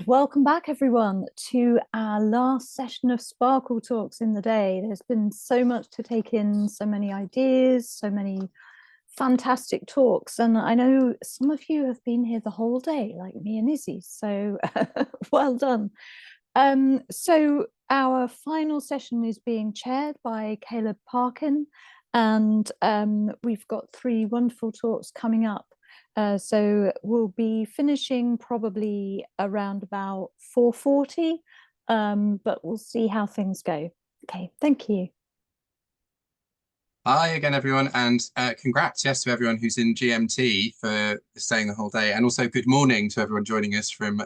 And welcome back, everyone, to our last session of Sparkle Talks in the day. There's been so much to take in, so many ideas, so many fantastic talks. And I know some of you have been here the whole day, like me and Izzy, so well done. So our final session is being chaired by Caleb Parkin, and we've got three wonderful talks coming up. So we'll be finishing probably around about 4:40, but we'll see how things go. Okay, thank you. Hi again, everyone, and congrats, yes, to everyone who's in GMT for staying the whole day, and also good morning to everyone joining us from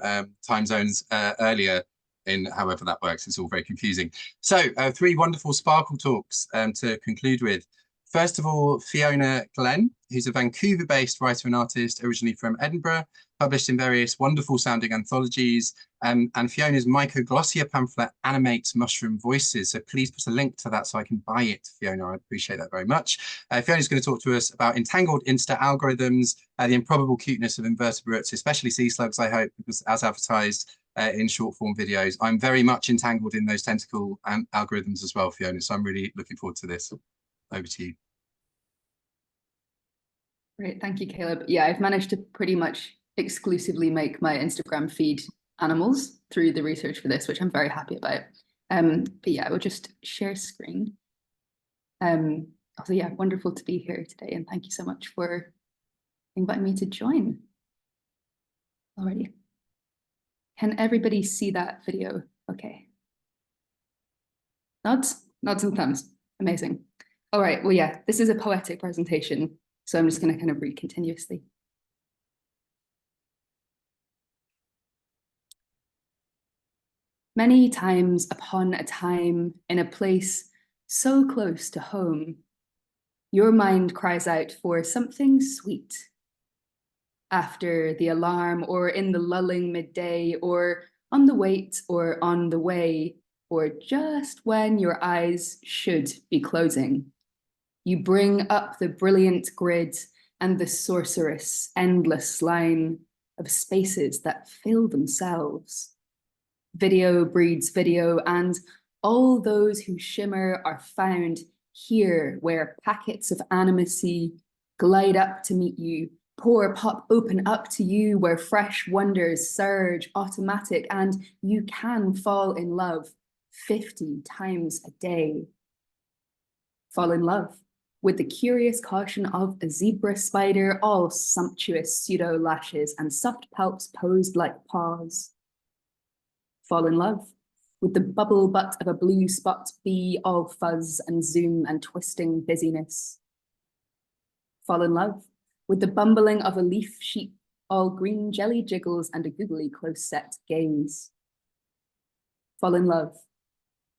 time zones earlier in however that works. It's all very confusing. So three wonderful Sparkle Talks to conclude with. First of all, Fiona Glen, who's a Vancouver-based writer and artist, originally from Edinburgh, published in various wonderful sounding anthologies. And Fiona's Mycoglossia pamphlet animates mushroom voices. So please put a link to that so I can buy it, Fiona. I'd appreciate that very much. Fiona's going to talk to us about entangled Insta algorithms, the improbable cuteness of invertebrates, especially sea slugs, I hope, because as advertised in short form videos, I'm very much entangled in those tentacle algorithms as well, Fiona. So I'm really looking forward to this. Over to you. Great, thank you, Caleb. Yeah, I've managed to pretty much exclusively make my Instagram feed animals through the research for this, which I'm very happy about. But yeah, we'll just share screen. Also, yeah, wonderful to be here today, and thank you so much for inviting me to join already. Can everybody see that video? Okay. Nods and thumbs. Amazing. All right, well, yeah, this is a poetic presentation, so I'm just going to kind of read continuously. Many times upon a time in a place so close to home, your mind cries out for something sweet. After the alarm, or in the lulling midday, or on the wait, or on the way, or just when your eyes should be closing, you bring up the brilliant grid and the sorcerous, endless line of spaces that fill themselves. Video breeds video, and all those who shimmer are found here, where packets of animacy glide up to meet you, pour, pop, open up to you, where fresh wonders surge automatic, and you can fall in love 50 times a day. Fall in love with the curious caution of a zebra spider, all sumptuous pseudo lashes and soft palps posed like paws. Fall in love with the bubble butt of a blue spot bee, all fuzz and zoom and twisting busyness. Fall in love with the bumbling of a leaf sheep, all green jelly jiggles and a googly close-set gaze. Fall in love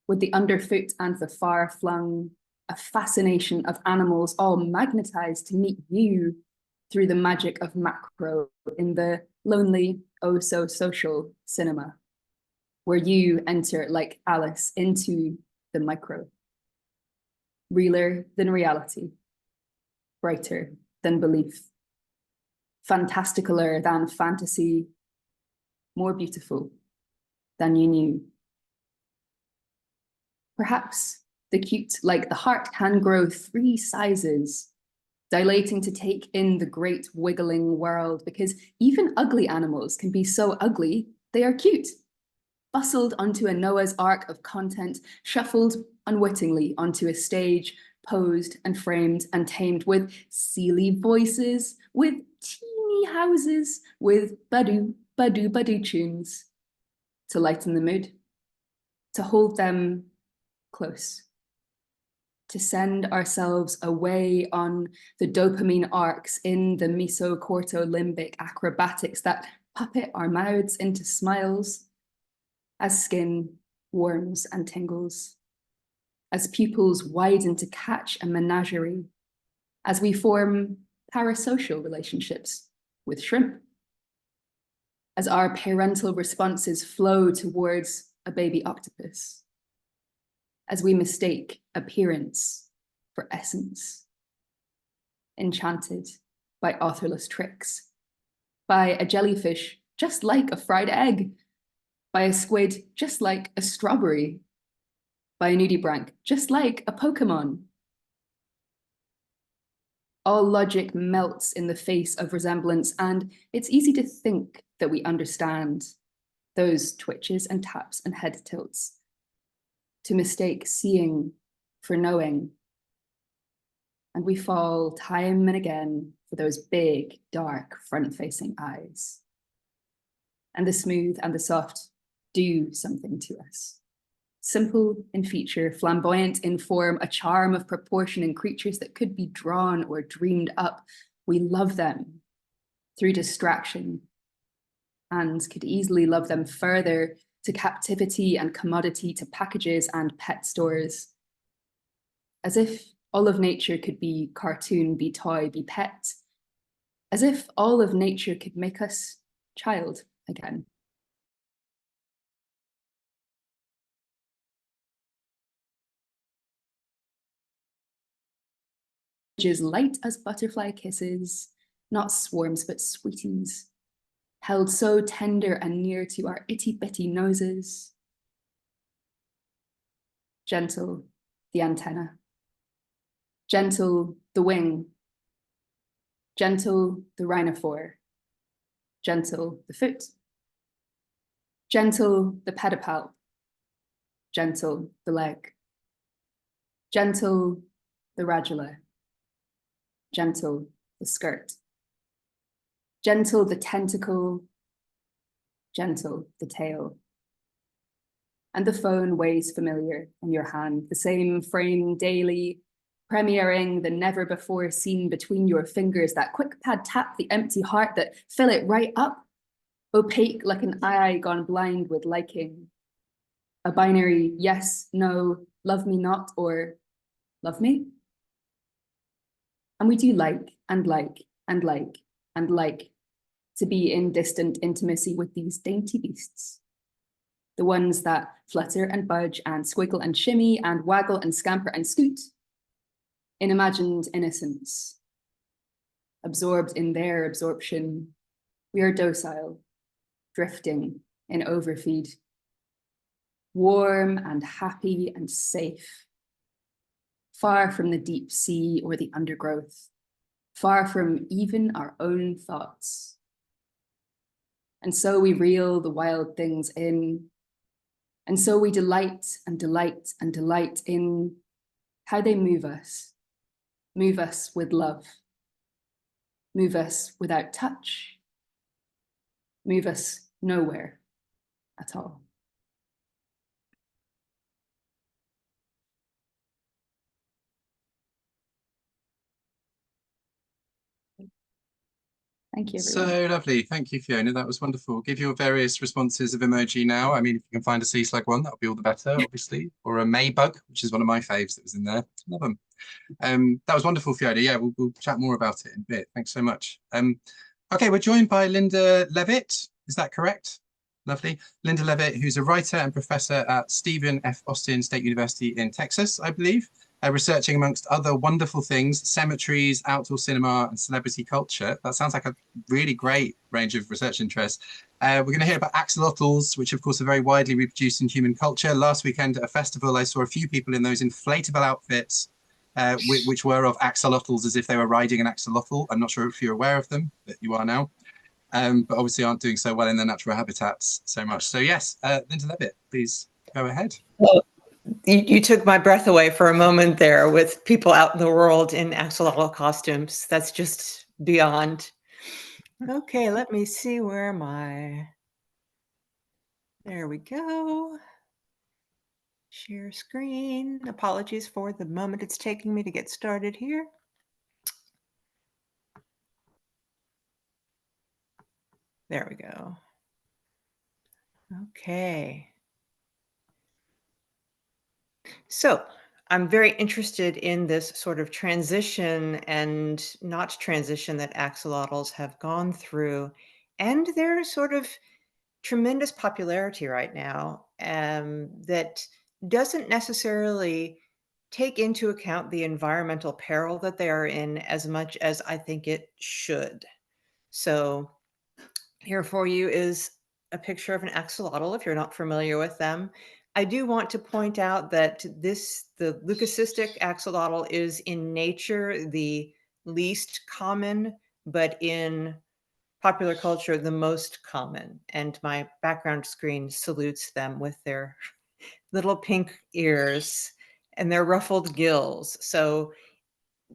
with the underfoot and the far-flung, a fascination of animals all magnetized to meet you through the magic of macro in the lonely, oh-so-social cinema, where you enter like Alice into the micro. Realer than reality, brighter than belief, fantasticaler than fantasy, more beautiful than you knew. Perhaps the cute, like the heart, can grow 3 sizes, dilating to take in the great wiggling world, because even ugly animals can be so ugly, they are cute. Bustled onto a Noah's Ark of content, shuffled unwittingly onto a stage, posed and framed and tamed with sealy voices, with teeny houses, with badoo, badoo, badoo tunes, to lighten the mood, to hold them close, to send ourselves away on the dopamine arcs in the mesocortolimbic acrobatics that puppet our mouths into smiles, as skin warms and tingles, as pupils widen to catch a menagerie, as we form parasocial relationships with shrimp, as our parental responses flow towards a baby octopus, as we mistake appearance for essence, enchanted by authorless tricks, by a jellyfish just like a fried egg, by a squid just like a strawberry, by a nudibranch just like a Pokemon. All logic melts in the face of resemblance, and it's easy to think that we understand those twitches and taps and head tilts, to mistake seeing for knowing. And we fall time and again for those big, dark, front-facing eyes. And the smooth and the soft do something to us. Simple in feature, flamboyant in form, a charm of proportion in creatures that could be drawn or dreamed up. We love them through distraction and could easily love them further to captivity and commodity, to packages and pet stores. As if all of nature could be cartoon, be toy, be pet. As if all of nature could make us child again. Light as butterfly kisses, not swarms but sweeties, held so tender and near to our itty-bitty noses. Gentle, the antenna. Gentle, the wing. Gentle, the rhinophore. Gentle, the foot. Gentle, the pedipalp. Gentle, the leg. Gentle, the radula. Gentle, the skirt. Gentle, the tentacle. Gentle, the tail. And the phone weighs familiar in your hand, the same frame daily, premiering the never before seen between your fingers, that quick pad tap the empty heart that fill it right up, opaque like an eye gone blind with liking. A binary yes, no, love me not, or love me. And we do like and like and like and like to be in distant intimacy with these dainty beasts. The ones that flutter and budge and squiggle and shimmy and waggle and scamper and scoot in imagined innocence. Absorbed in their absorption, we are docile, drifting in overfeed. Warm and happy and safe. Far from the deep sea or the undergrowth, far from even our own thoughts. And so we reel the wild things in, and so we delight and delight and delight in how they move us with love, move us without touch, move us nowhere at all. Thank you, everyone. So lovely. Thank you, Fiona. That was wonderful. Give your various responses of emoji now. I mean, if you can find a sea slug one, that would be all the better, obviously. Or a Maybug, which is one of my faves that was in there. Love them. That was wonderful, Fiona. Yeah, we'll chat more about it in a bit. Thanks so much. Okay, we're joined by Linda Levitt. Is that correct? Lovely. Linda Levitt, who's a writer and professor at Stephen F. Austin State University in Texas, I believe. Researching, amongst other wonderful things, cemeteries, outdoor cinema, and celebrity culture. That sounds like a really great range of research interests. We're going to hear about axolotls, which of course are very widely reproduced in human culture. Last weekend at a festival, I saw a few people in those inflatable outfits, which were of axolotls, as if they were riding an axolotl. I'm not sure if you're aware of them, but you are now. But obviously aren't doing so well in their natural habitats so much. So yes, Linda Levitt, please go ahead. Well, you took my breath away for a moment there with people out in the world in axolotl costumes. That's just beyond. Okay, let me see, where am I? There we go. Share screen. Apologies for the moment it's taking me to get started here. There we go. Okay. So I'm very interested in this sort of transition and not transition that axolotls have gone through, and their sort of tremendous popularity right now that doesn't necessarily take into account the environmental peril that they are in as much as I think it should. So here for you is a picture of an axolotl if you're not familiar with them. I do want to point out that the leucocystic axolotl is in nature the least common, but in popular culture, the most common. And my background screen salutes them with their little pink ears and their ruffled gills. So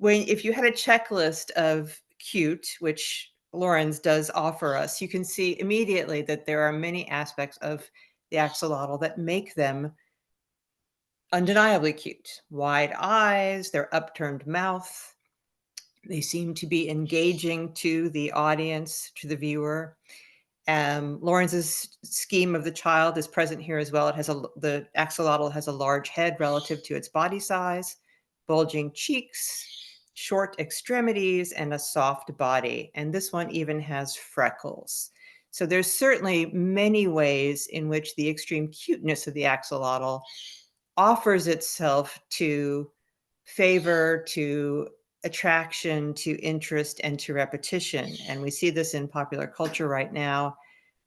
if you had a checklist of cute, which Lauren's does offer us, you can see immediately that there are many aspects of the axolotl that make them undeniably cute. Wide eyes, their upturned mouth. They seem to be engaging to the audience, to the viewer. Lawrence's scheme of the child is present here as well. The axolotl has a large head relative to its body size, bulging cheeks, short extremities, and a soft body. And this one even has freckles. So there's certainly many ways in which the extreme cuteness of the axolotl offers itself to favor, to attraction, to interest, and to repetition. And we see this in popular culture right now.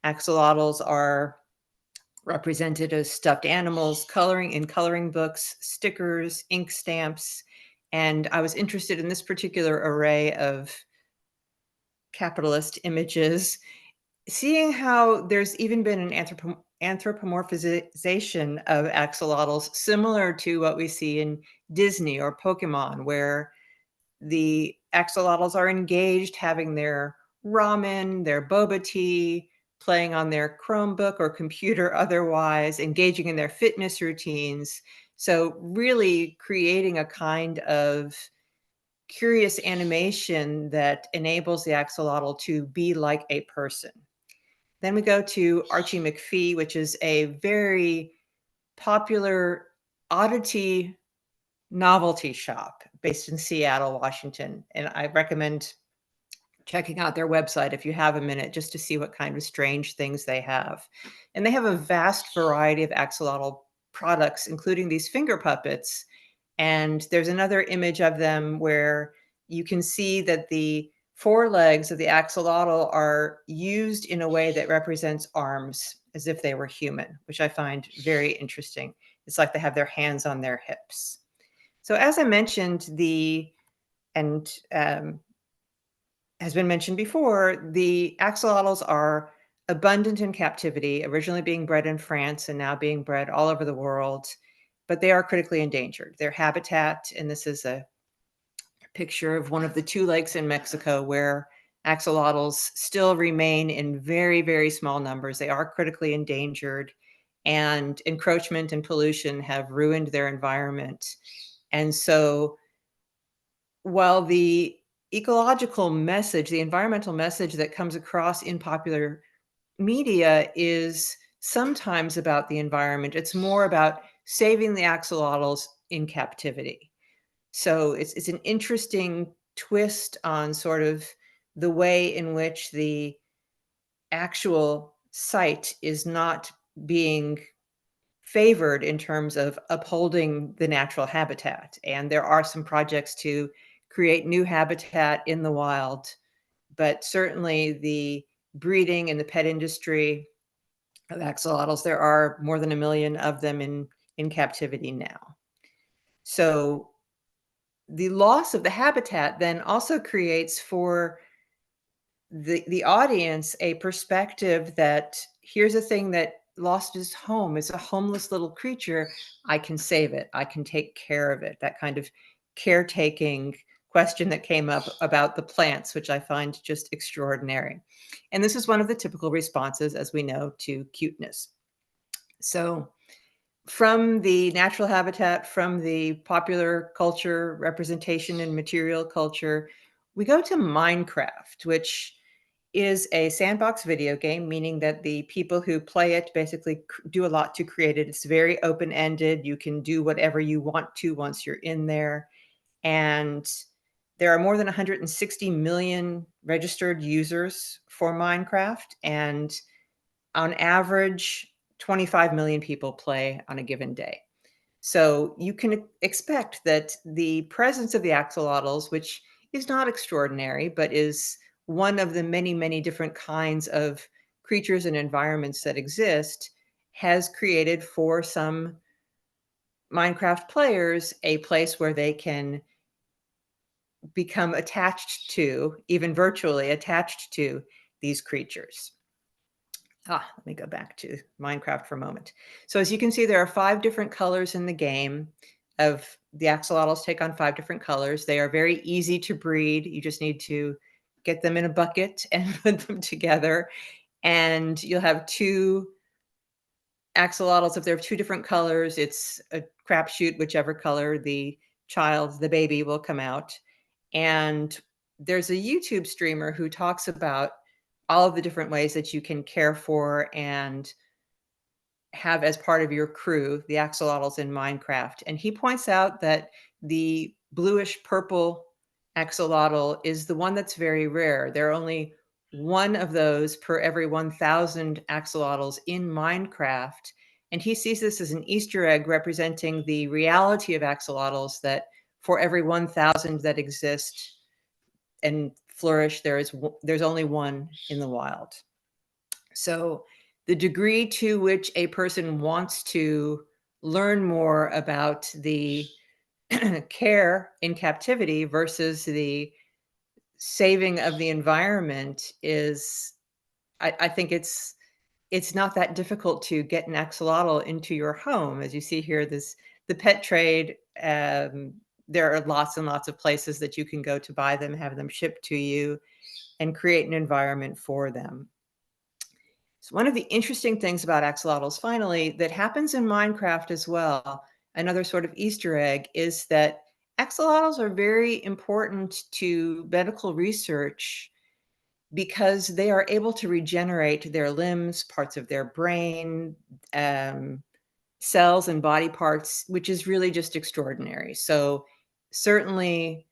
Axolotls are represented as stuffed animals, coloring books, stickers, ink stamps. And I was interested in this particular array of capitalist images, seeing how there's even been an anthropomorphization of axolotls, similar to what we see in Disney or Pokemon, where the axolotls are engaged having their ramen, their boba tea, playing on their Chromebook or computer otherwise, engaging in their fitness routines. So really creating a kind of curious animation that enables the axolotl to be like a person. Then we go to Archie McPhee, which is a very popular oddity novelty shop based in Seattle, Washington. And I recommend checking out their website if you have a minute, just to see what kind of strange things they have. And they have a vast variety of axolotl products, including these finger puppets. And there's another image of them where you can see that the forelegs of the axolotl are used in a way that represents arms, as if they were human, which I find very interesting. It's like they have their hands on their hips. So as I mentioned, has been mentioned before, the axolotls are abundant in captivity, originally being bred in France and now being bred all over the world, but they are critically endangered. Their habitat, and this is a picture of one of the 2 lakes in Mexico where axolotls still remain in very, very small numbers. They are critically endangered, and encroachment and pollution have ruined their environment. And so while the ecological message, the environmental message that comes across in popular media is sometimes about the environment, it's more about saving the axolotls in captivity. So it's an interesting twist on sort of the way in which the actual site is not being favored in terms of upholding the natural habitat. And there are some projects to create new habitat in the wild, but certainly the breeding and the pet industry of axolotls, there are more than 1 million of them in captivity now. So the loss of the habitat then also creates for the audience a perspective that here's a thing that lost its home. It's a homeless little creature. I can save it. I can take care of it. That kind of caretaking question that came up about the plants, which I find just extraordinary. And this is one of the typical responses, as we know, to cuteness. So from the natural habitat, from the popular culture representation and material culture, we go to Minecraft, which is a sandbox video game, meaning that the people who play it basically do a lot to create it. It's very open-ended. You can do whatever you want to once you're in there. And there are more than 160 million registered users for Minecraft. And on average, 25 million people play on a given day. So you can expect that the presence of the axolotls, which is not extraordinary, but is one of the many, many different kinds of creatures and environments that exist, has created for some Minecraft players a place where they can become attached to, even virtually attached to, these creatures. Let me go back to Minecraft for a moment. So as you can see, there are 5 different colors in the game. Of the axolotls take on 5 different colors. They are very easy to breed. You just need to get them in a bucket and put them together. And you'll have 2 axolotls. If they're 2 different colors, it's a crapshoot, whichever color the baby will come out. And there's a YouTube streamer who talks about all of the different ways that you can care for and have as part of your crew the axolotls in Minecraft. And he points out that the bluish purple axolotl is the one that's very rare. There are only 1 of those per every 1,000 axolotls in Minecraft. And he sees this as an Easter egg representing the reality of axolotls, that for every 1,000 that exist and flourish, there's only 1 in the wild. So the degree to which a person wants to learn more about the care in captivity versus the saving of the environment is, I think it's not that difficult to get an axolotl into your home. As you see here, the pet trade, there are lots and lots of places that you can go to buy them, have them shipped to you, and create an environment for them. So one of the interesting things about axolotls, finally, that happens in Minecraft as well, another sort of Easter egg, is that axolotls are very important to medical research because they are able to regenerate their limbs, parts of their brain, cells and body parts, which is really just extraordinary. So certainly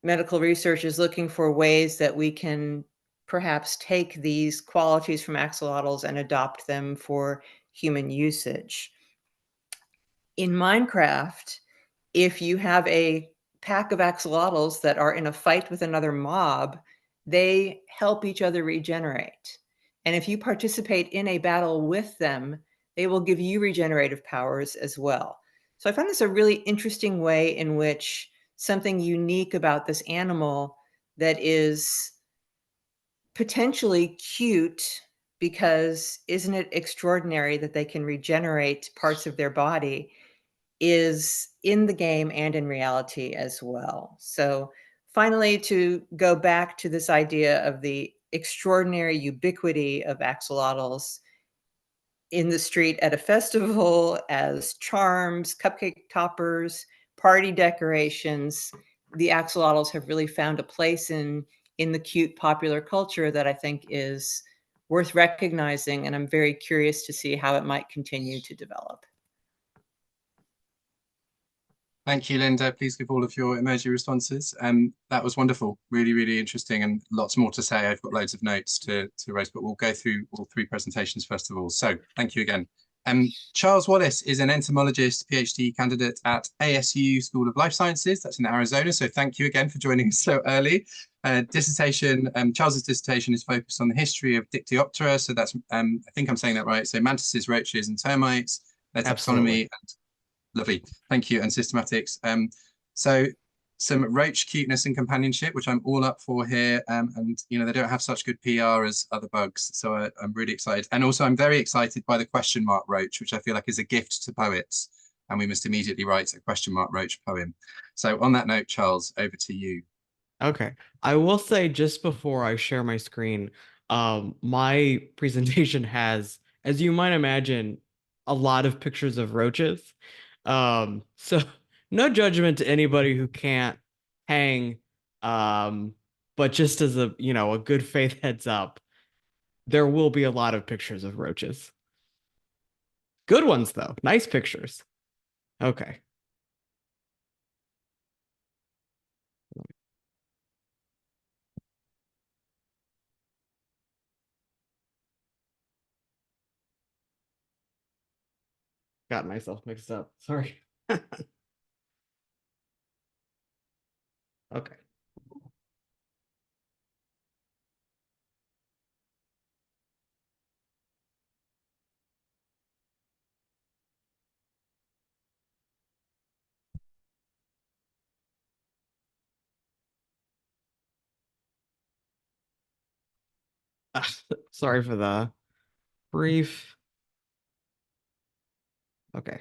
medical research is looking for ways that we can perhaps take these qualities from axolotls and adopt them for human usage. In Minecraft, if you have a pack of axolotls that are in a fight with another mob, they help each other regenerate. And if you participate in a battle with them, they will give you regenerative powers as well. So I find this a really interesting way in which something unique about this animal that is potentially cute, because isn't it extraordinary that they can regenerate parts of their body, is in the game and in reality as well. So finally, to go back to this idea of the extraordinary ubiquity of axolotls in the street at a festival, as charms, cupcake toppers, party decorations, the axolotls have really found a place in the cute popular culture that I think is worth recognizing, and I'm very curious to see how it might continue to develop. Thank you, Linda. Please give all of your emoji responses. That was wonderful, really, really interesting, and lots more to say. I've got loads of notes to raise, but we'll go through all 3 presentations first of all. So thank you again. Charles Wallace is an entomologist, PhD candidate at ASU School of Life Sciences. That's in Arizona. So thank you again for joining us so early. Charles's dissertation is focused on the history of Dictyoptera. So that's, I think I'm saying that right. So mantises, roaches, and termites, their taxonomy, and lovely, thank you, and systematics. So some roach cuteness and companionship, which I'm all up for here. And you know, they don't have such good PR as other bugs, so I'm really excited. And also I'm very excited by the question mark roach, which I feel like is a gift to poets, and we must immediately write a question mark roach poem. So on that note, Charles, over to you. Okay, I will say just before I share my screen, my presentation has, as you might imagine, a lot of pictures of roaches. So no judgment to anybody who can't hang, but just as a, you know, a good faith heads up, there will be a lot of pictures of roaches. Good ones though, nice pictures. Okay. Got myself mixed up. Sorry. Okay. Sorry for the brief. Okay.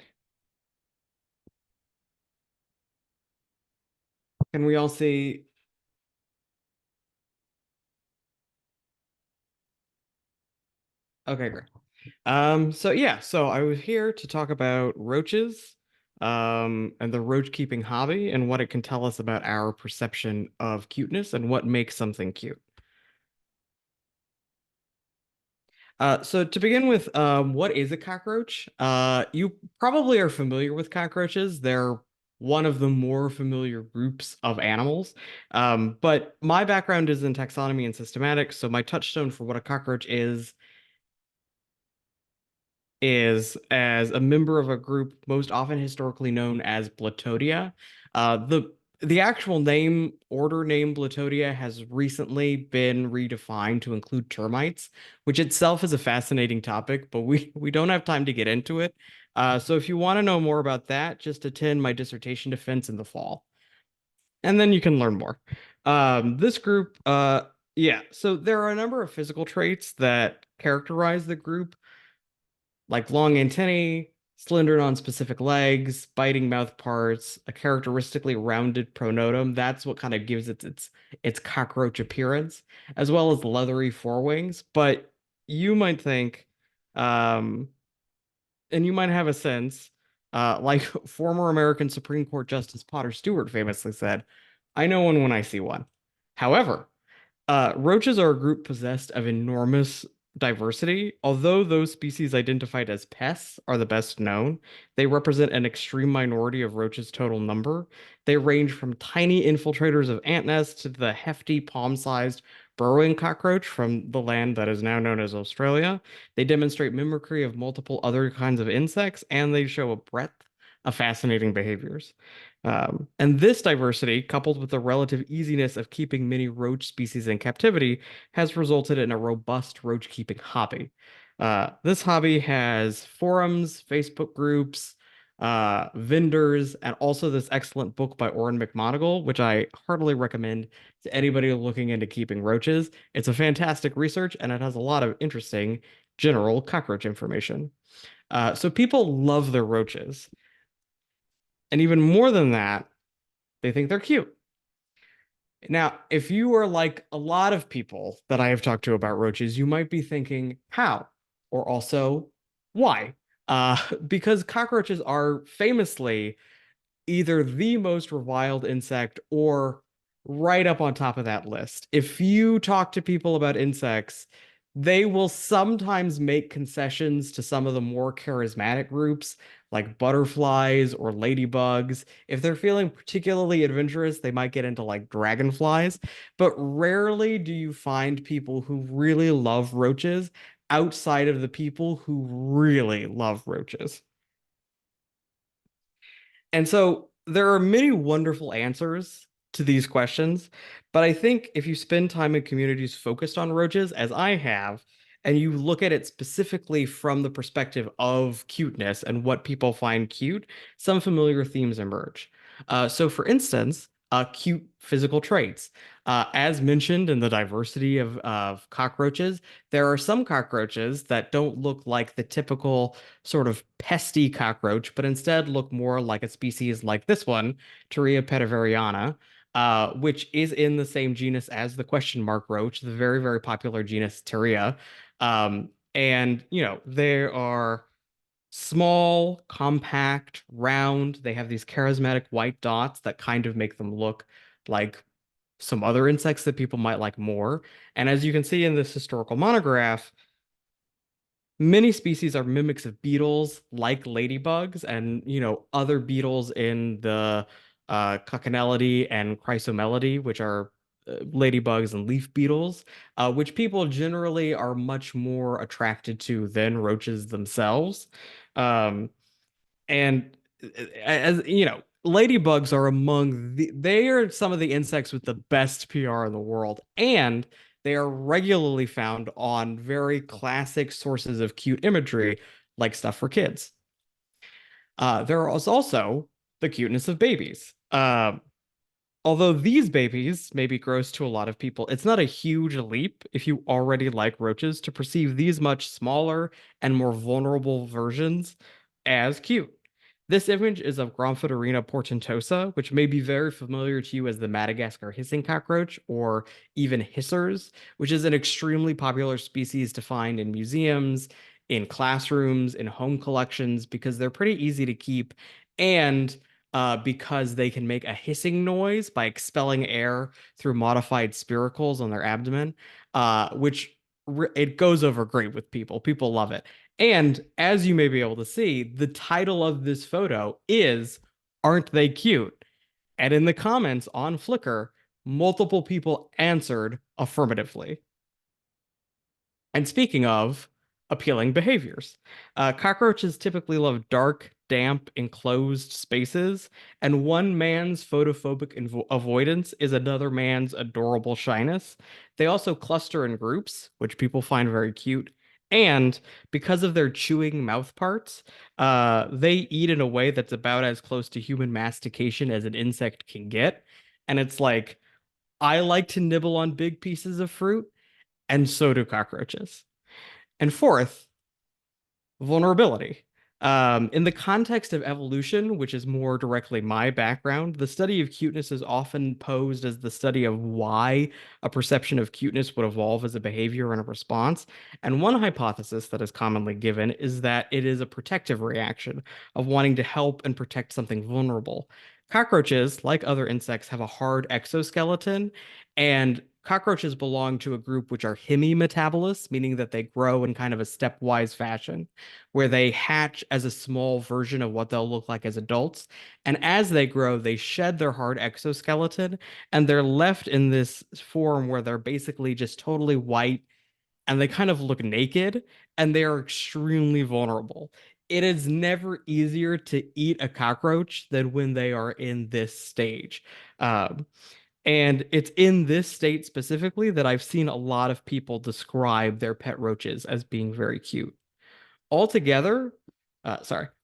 Can we all see? Okay, great. So yeah, so I was here to talk about roaches, and the roach keeping hobby and what it can tell us about our perception of cuteness and what makes something cute. So to begin with, what is a cockroach? You probably are familiar with cockroaches. They're one of the more familiar groups of animals. But my background is in taxonomy and systematics, so my touchstone for what a cockroach is as a member of a group most often historically known as Blatodia. The actual name, order name Blatodia, has recently been redefined to include termites, which itself is a fascinating topic, but we don't have time to get into it. So if you want to know more about that, just attend my dissertation defense in the fall, and then you can learn more. This group, yeah, so there are a number of physical traits that characterize the group, like long antennae, slender non-specific legs, biting mouth parts, a characteristically rounded pronotum. That's what kind of gives it its cockroach appearance, as well as leathery forewings. But you might think, um, and you might have a sense, like former American Supreme Court Justice Potter Stewart famously said, "I know one when I see one." However, roaches are a group possessed of enormous diversity. Although those species identified as pests are the best known, they represent an extreme minority of roaches' total number. They range from tiny infiltrators of ant nests to the hefty palm-sized burrowing cockroach from the land that is now known as Australia. They demonstrate mimicry of multiple other kinds of insects, and they show a breadth of fascinating behaviors. And this diversity, coupled with the relative easiness of keeping many roach species in captivity, has resulted in a robust roach keeping hobby. This hobby has forums, Facebook groups, vendors, and also this excellent book by Orrin McMonagle, which I heartily recommend to anybody looking into keeping roaches. It's a fantastic research, and it has a lot of interesting general cockroach information. So people love their roaches. And even more than that, they think they're cute. Now, if you are like a lot of people that I have talked to about roaches, you might be thinking, how? Or also, why? Because cockroaches are famously either the most reviled insect or right up on top of that list. If you talk to people about insects, they will sometimes make concessions to some of the more charismatic groups like butterflies or ladybugs. If they're feeling particularly adventurous, they might get into like dragonflies, but rarely do you find people who really love roaches outside of the people who really love roaches. And so there are many wonderful answers to these questions, but I think if you spend time in communities focused on roaches, as I have, and you look at it specifically from the perspective of cuteness and what people find cute, some familiar themes emerge. So, for instance, cute physical traits. As mentioned in the diversity of cockroaches, there are some cockroaches that don't look like the typical sort of pesty cockroach, but instead look more like a species like this one, Torreya pettiveriana, which is in the same genus as the question mark roach, the very, very popular genus Torreya. And, they are small, compact, round. They have these charismatic white dots that kind of make them look like some other insects that people might like more. And as you can see in this historical monograph, many species are mimics of beetles like ladybugs and, other beetles in the Coccinellidae and Chrysomelidae, which are ladybugs and leaf beetles, which people generally are much more attracted to than roaches themselves. Um, and as ladybugs are they are some of the insects with the best PR in the world, and they are regularly found on very classic sources of cute imagery, like stuff for kids. There is also the cuteness of babies. Although these babies may be gross to a lot of people, it's not a huge leap if you already like roaches to perceive these much smaller and more vulnerable versions as cute. This image is of Gromphotorina portentosa, which may be very familiar to you as the Madagascar hissing cockroach, or even hissers, which is an extremely popular species to find in museums, in classrooms, in home collections, because they're pretty easy to keep, and because they can make a hissing noise by expelling air through modified spiracles on their abdomen, which it goes over great with people. People love it. And as you may be able to see, the title of this photo is "Aren't They Cute?" And in the comments on Flickr, multiple people answered affirmatively. And speaking of appealing behaviors, cockroaches typically love dark, damp, enclosed spaces, and one man's photophobic avoidance is another man's adorable shyness. They also cluster in groups, which people find very cute. And because of their chewing mouth parts, they eat in a way that's about as close to human mastication as an insect can get. And it's like, I like to nibble on big pieces of fruit, and so do cockroaches. And fourth, vulnerability. In the context of evolution, which is more directly my background, the study of cuteness is often posed as the study of why a perception of cuteness would evolve as a behavior and a response. And one hypothesis that is commonly given is that it is a protective reaction of wanting to help and protect something vulnerable. Cockroaches, like other insects, have a hard exoskeleton, and cockroaches belong to a group which are hemimetabolists, meaning that they grow in kind of a stepwise fashion, where they hatch as a small version of what they'll look like as adults. And as they grow, they shed their hard exoskeleton, and they're left in this form where they're basically just totally white, and they kind of look naked, and they are extremely vulnerable. It is never easier to eat a cockroach than when they are in this stage. And it's in this state specifically that I've seen a lot of people describe their pet roaches as being very cute. Altogether,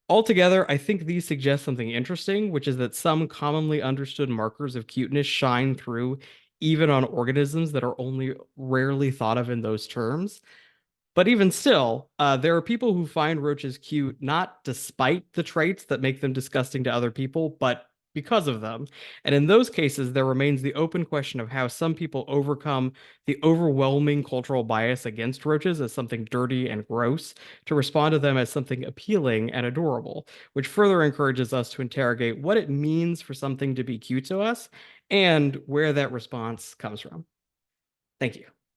altogether, I think these suggest something interesting, which is that some commonly understood markers of cuteness shine through even on organisms that are only rarely thought of in those terms. But even still, there are people who find roaches cute not despite the traits that make them disgusting to other people, but because of them. And in those cases, there remains the open question of how some people overcome the overwhelming cultural bias against roaches as something dirty and gross to respond to them as something appealing and adorable, which further encourages us to interrogate what it means for something to be cute to us and where that response comes from. Thank you.